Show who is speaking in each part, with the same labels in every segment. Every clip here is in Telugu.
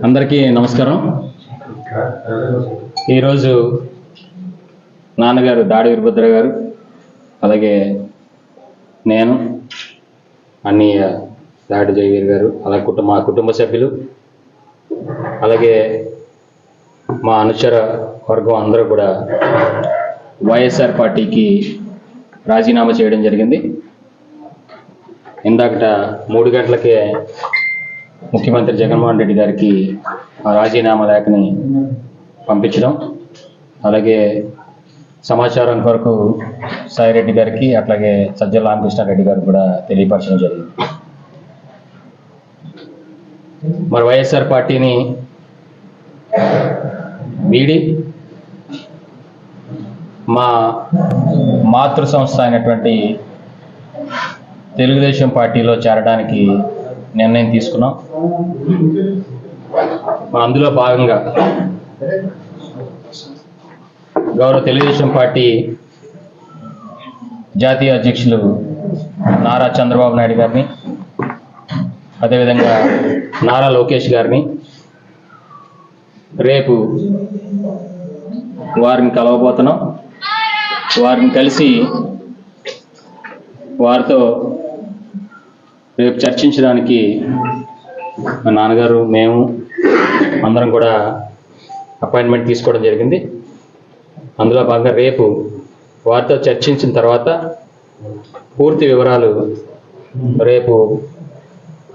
Speaker 1: అందరికీ నమస్కారం. ఈరోజు నాన్నగారు దాడి వీరభద్ర గారు, అలాగే నేను అన్నయ్య దాడి జయవీర్ గారు, అలాగే మా కుటుంబ సభ్యులు, అలాగే మా అనుచర వర్గం అందరూ కూడా వైఎస్ఆర్ పార్టీకి రాజీనామా చేయడం జరిగింది. ఇందాకట 3 గంటలకే ముఖ్యమంత్రి జగన్మోహన్ రెడ్డి గారికి ఆ రాజీనామా లేఖని పంపించడం, అలాగే సమాచారం కొరకు సాయిరెడ్డి గారికి, అట్లాగే సజ్జల రామకృష్ణారెడ్డి గారికి కూడా తెలియపరచడం జరిగింది. మరి వైఎస్ఆర్ పార్టీని వీడి మా మాతృ సంస్థ అయినటువంటి తెలుగుదేశం పార్టీలో చేరడానికి నిర్ణయం తీసుకున్నాం. అందులో భాగంగా గౌరవ తెలుగుదేశం పార్టీ జాతీయ అధ్యక్షులు నారా చంద్రబాబు నాయుడు గారిని, అదేవిధంగా నారా లోకేష్ గారిని రేపు వారిని కలవబోతున్నాం. వారిని కలిసి వారితో రేపు చర్చించడానికి మా నాన్నగారు, మేము అందరం కూడా అపాయింట్మెంట్ తీసుకోవడం జరిగింది. అందులో భాగంగా రేపు వారితో చర్చించిన తర్వాత పూర్తి వివరాలు రేపు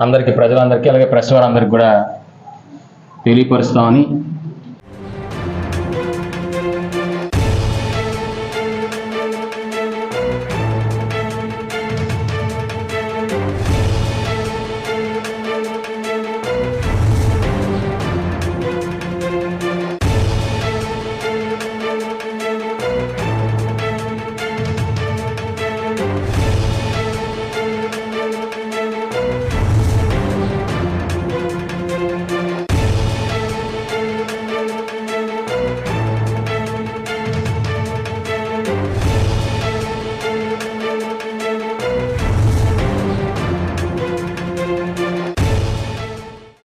Speaker 1: అందరికీ, ప్రజలందరికీ, అలాగే ప్రెస్ వారందరికీ కూడా తెలియపరుస్తామని